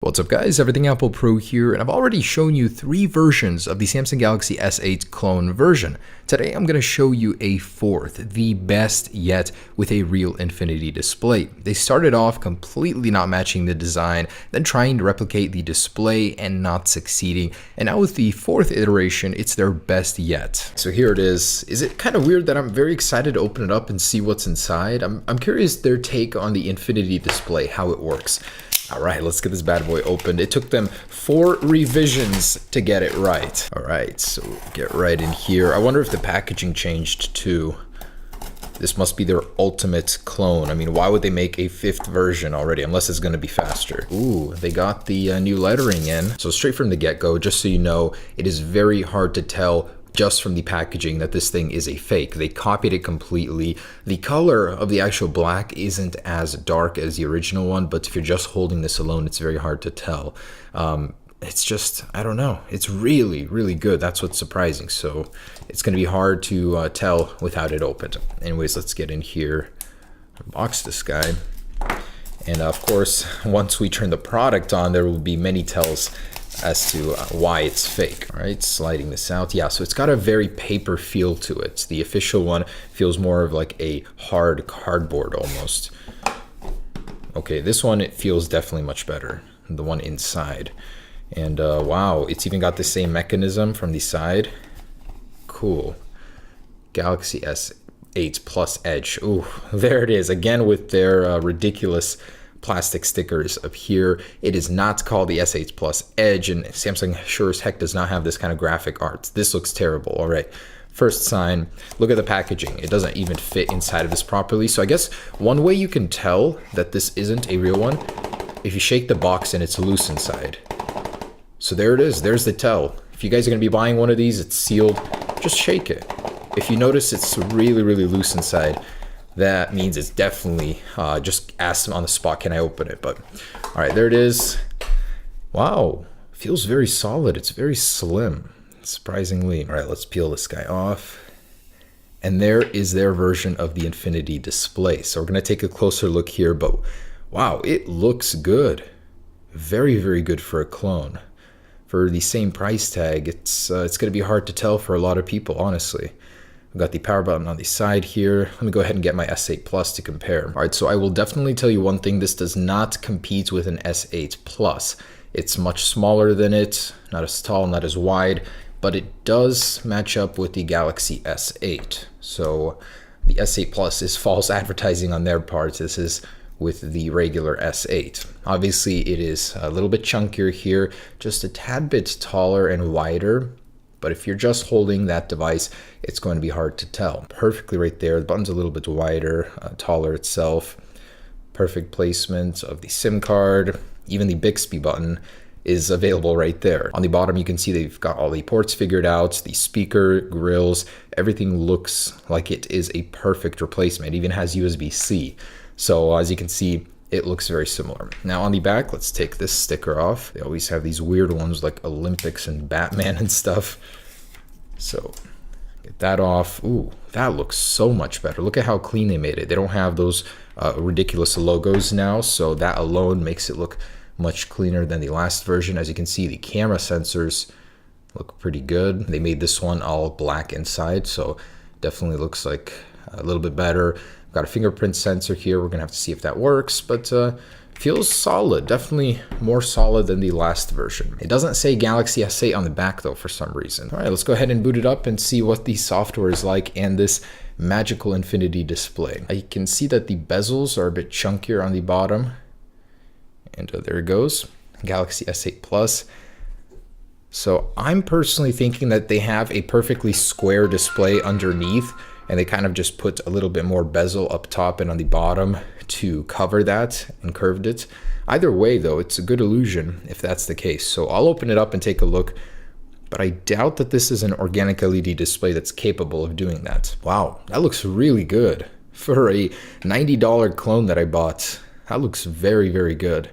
What's up guys, Everything Apple Pro here, and I've already shown you 3 versions of the Samsung Galaxy S8 clone version. Today I'm going to show you a 4th, the best yet, with a real infinity display. They started off completely not matching the design, then trying to replicate the display and not succeeding, and now with the 4th iteration, it's their best yet. So here it is. Is it kind of weird that I'm very excited to open it up and see what's inside? I'm curious their take on the infinity display, how it works. All right, let's get this bad boy opened. It took them 4 revisions to get it right. All right, so get right in here. I wonder if the packaging changed too. This must be their ultimate clone. I mean, why would they make a 5th version already, unless it's gonna be faster? Ooh, they got the new lettering in. So straight from the get-go, just so you know, it is very hard to tell just from the packaging that this thing is a fake. They copied it completely. The color of the actual black isn't as dark as the original one, but if you're just holding this alone, it's very hard to tell. It's just, I don't know. It's really, really good. That's what's surprising. So it's going to be hard to tell without it opened. Anyways, let's get in here, unbox this guy. And of course, once we turn the product on, there will be many tells as to why it's fake. All right, sliding this out. Yeah, so it's got a very paper feel to it. The official one feels more of like a hard cardboard almost. Okay, this one, it feels definitely much better than the one inside. And wow, it's even got the same mechanism from the side. Cool. Galaxy S8 Plus Edge. Ooh, there it is again with their ridiculous plastic stickers up here. It is not called the S8 Plus Edge, and Samsung sure as heck does not have this kind of graphic art. This looks terrible. All right, first sign, look at the packaging. It doesn't even fit inside of this properly. So I guess one way you can tell that this isn't a real one, if you shake the box and it's loose inside. So there it is, there's the tell. If you guys are gonna be buying one of these, it's sealed, just shake it. If you notice it's really, really loose inside, that means it's definitely, just ask them on the spot, can I open it? But all right, there it is. Wow, feels very solid. It's very slim, surprisingly. All right, let's peel this guy off. And there is their version of the infinity display. So we're gonna take a closer look here, but wow, it looks good. Very, very good for a clone. For the same price tag, it's gonna be hard to tell for a lot of people, honestly. I've got the power button on the side here. Let me go ahead and get my S8 Plus to compare. All right, so I will definitely tell you one thing. This does not compete with an S8 Plus. It's much smaller than it, not as tall, not as wide, but it does match up with the Galaxy S8. So the S8 Plus is false advertising on their part. This is with the regular S8. Obviously, it is a little bit chunkier here, just a tad bit taller and wider. But if you're just holding that device, it's going to be hard to tell. Perfectly right there. The button's a little bit wider, taller itself. Perfect placement of the SIM card. Even the Bixby button is available right there. On the bottom, you can see they've got all the ports figured out, the speaker, grills, everything looks like it is a perfect replacement. It even has USB-C. So as you can see, it looks very similar. Now on the back, let's take this sticker off. They always have these weird ones like Olympics and Batman and stuff. So get that off. Ooh, that looks so much better. Look at how clean they made it. They don't have those ridiculous logos now, so that alone makes it look much cleaner than the last version. As you can see, the camera sensors look pretty good. They made this one all black inside, so definitely looks like a little bit better. Got a fingerprint sensor here. We're gonna have to see if that works, but feels solid. Definitely more solid than the last version. It doesn't say Galaxy S8 on the back though for some reason. All right, let's go ahead and boot it up and see what the software is like and this magical infinity display. You can see that the bezels are a bit chunkier on the bottom. And there it goes, Galaxy S8 Plus. So I'm personally thinking that they have a perfectly square display underneath, and they kind of just put a little bit more bezel up top and on the bottom to cover that and curved it. Either way though, it's a good illusion if that's the case. So I'll open it up and take a look, but I doubt that this is an organic LED display that's capable of doing that. Wow, that looks really good. For a $90 clone that I bought, that looks very, very good.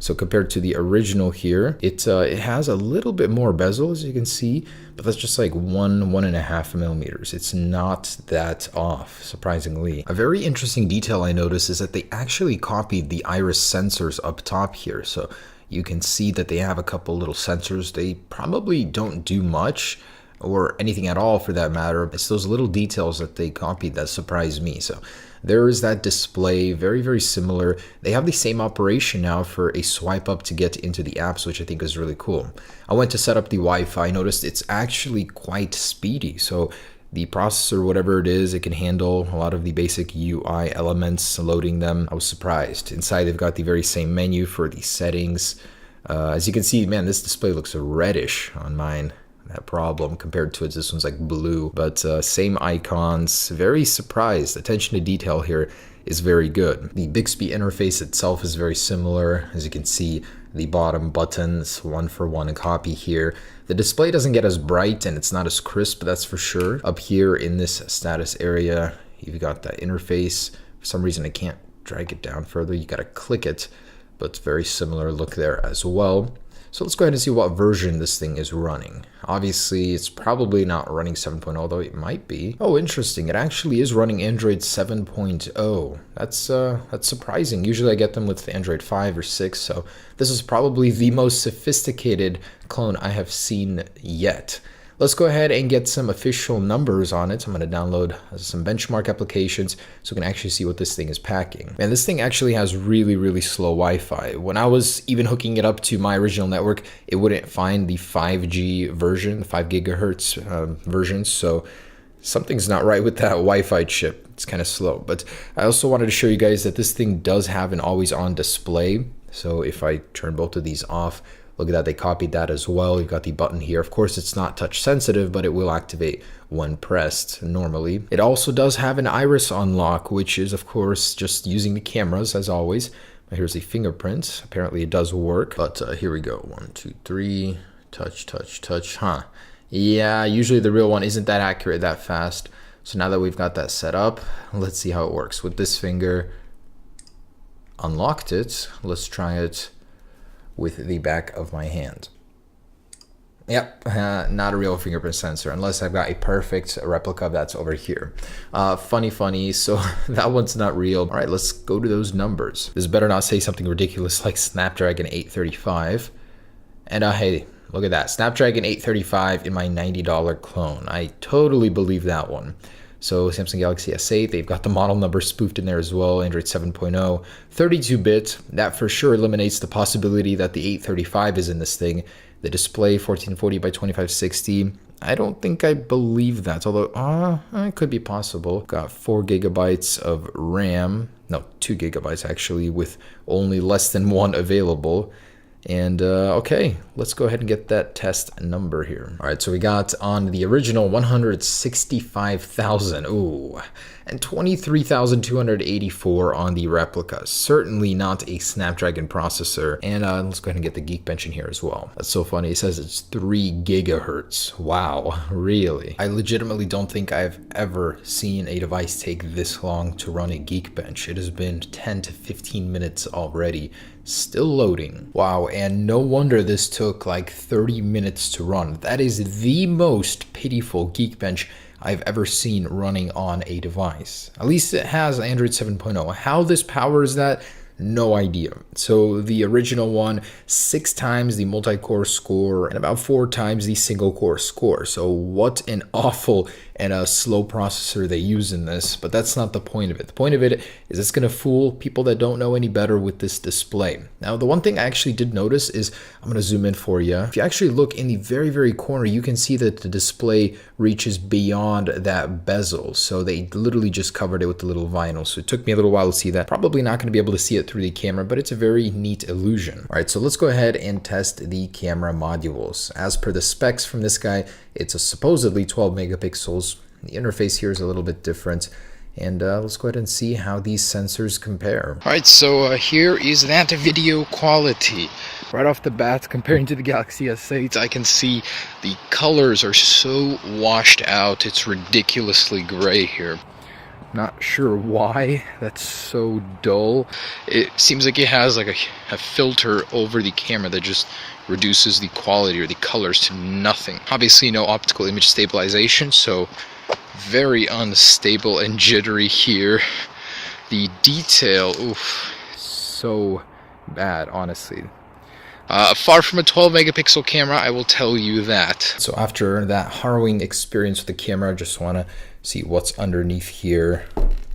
So compared to the original here, it has a little bit more bezel, as you can see, but that's just like 1.5 millimeters. It's not that off, surprisingly. A very interesting detail I noticed is that they actually copied the iris sensors up top here. So you can see that they have a couple little sensors. They probably don't do much, or anything at all for that matter. It's those little details that they copied that surprised me. So there is that display, very, very similar. They have the same operation now for a swipe up to get into the apps, which I think is really cool. I went to set up the Wi-Fi, noticed it's actually quite speedy. So the processor, whatever it is, it can handle a lot of the basic UI elements, loading them. I was surprised. Inside, they've got the very same menu for the settings. As you can see, man, this display looks reddish on mine. That problem compared to it, this one's like blue, but same icons. Very surprised. Attention to detail here is very good. The Bixby interface itself is very similar. As you can see, the bottom buttons, one for one copy here. The display doesn't get as bright and it's not as crisp, that's for sure. Up here in this status area, you've got that interface. For some reason, I can't drag it down further. You gotta click it, but it's very similar look there as well. So let's go ahead and see what version this thing is running. Obviously, it's probably not running 7.0, though it might be. Oh, interesting. It actually is running Android 7.0. That's surprising. Usually I get them with Android 5 or 6, so this is probably the most sophisticated clone I have seen yet. Let's go ahead and get some official numbers on it. I'm going to download some benchmark applications so we can actually see what this thing is packing. And this thing actually has really, really slow Wi-Fi. When I was even hooking it up to my original network, it wouldn't find the 5G version, the 5 gigahertz version. So something's not right with that Wi-Fi chip. It's kind of slow. But I also wanted to show you guys that this thing does have an always-on display. So if I turn both of these off, look at that, they copied that as well. You've got the button here. Of course, it's not touch sensitive, but it will activate when pressed normally. It also does have an iris unlock, which is, of course, just using the cameras as always. Here's the fingerprint. Apparently it does work, but here we go. 1, 2, 3, touch, touch, touch, Yeah, usually the real one isn't that accurate that fast. So now that we've got that set up, let's see how it works. With this finger, unlocked it. Let's try it with the back of my hand. Yep, not a real fingerprint sensor unless I've got a perfect replica that's over here. Funny, so that one's not real. All right, let's go to those numbers. This better not say something ridiculous like Snapdragon 835. And hey, look at that, Snapdragon 835 in my $90 clone. I totally believe that one. So Samsung Galaxy S8, they've got the model number spoofed in there as well, Android 7.0, 32-bit. That for sure eliminates the possibility that the 835 is in this thing. The display 1440 by 2560. I don't think I believe that, although it could be possible. Got 4 gigabytes of RAM, no, 2 gigabytes actually, with only less than 1 available. And okay, let's go ahead and get that test number here. All right, so we got on the original 165,000, ooh, and 23,284 on the replica. Certainly not a Snapdragon processor. And let's go ahead and get the Geekbench in here as well. That's so funny, it says it's 3 gigahertz. Wow, really? I legitimately don't think I've ever seen a device take this long to run a Geekbench. It has been 10 to 15 minutes already. Still loading. Wow, and no wonder this took like 30 minutes to run. That is the most pitiful Geekbench I've ever seen running on a device. At least it has Android 7.0. How this powers that, no idea. So the original one, 6 times the multi-core score and about 4 times the single core score. So what an awful and a slow processor they use in this, but that's not the point of it. The point of it is it's gonna fool people that don't know any better with this display. Now, the one thing I actually did notice is, I'm gonna zoom in for you. If you actually look in the very, very corner, you can see that the display reaches beyond that bezel. So they literally just covered it with the little vinyl. So it took me a little while to see that. Probably not gonna be able to see it through the camera, but it's a very neat illusion. All right, so let's go ahead and test the camera modules. As per the specs from this guy, it's a supposedly 12 megapixels. The interface here is a little bit different. And let's go ahead and see how these sensors compare. All right, so here is that video quality. Right off the bat, comparing to the Galaxy S8, I can see the colors are so washed out. It's ridiculously gray here. Not sure why that's so dull. It seems like it has like a filter over the camera that just reduces the quality or the colors to nothing. Obviously no optical image stabilization, so very unstable and jittery here. The detail, oof, so bad, honestly. Far from a 12 megapixel camera, I will tell you that. So after that harrowing experience with the camera, I just want to see what's underneath here,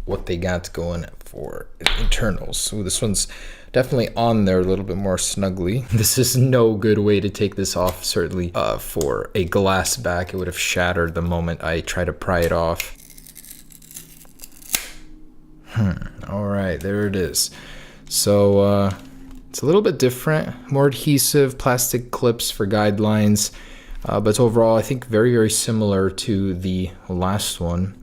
what they got going for internals. So this one's definitely on there a little bit more snugly. This is no good way to take this off, certainly for a glass back. It would have shattered the moment I try to pry it off. All right, there it is. So it's a little bit different, more adhesive, plastic clips for guidelines, but overall I think very, very similar to the last one.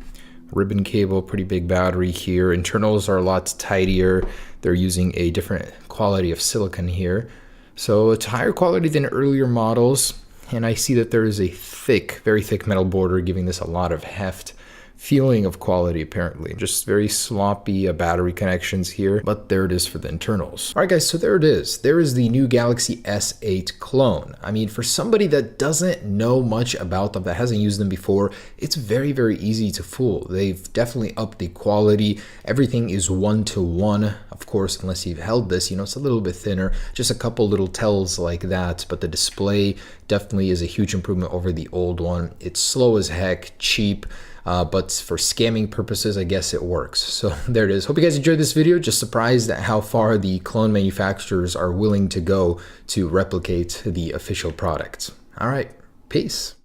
Ribbon cable, pretty big battery here. Internals are a lot tidier. They're using a different quality of silicon here. So it's higher quality than earlier models, and I see that there is a thick, very thick metal border giving this a lot of heft. Feeling of quality, apparently. Just very sloppy battery connections here, but there it is for the internals. All right, guys, so there it is. There is the new Galaxy S8 clone. I mean, for somebody that doesn't know much about them, that hasn't used them before, it's very, very easy to fool. They've definitely upped the quality. Everything is 1-to-1. Of course, unless you've held this, you know, it's a little bit thinner. Just a couple little tells like that, but the display definitely is a huge improvement over the old one. It's slow as heck, cheap. But for scamming purposes, I guess it works. So there it is. Hope you guys enjoyed this video. Just surprised at how far the clone manufacturers are willing to go to replicate the official product. All right, peace.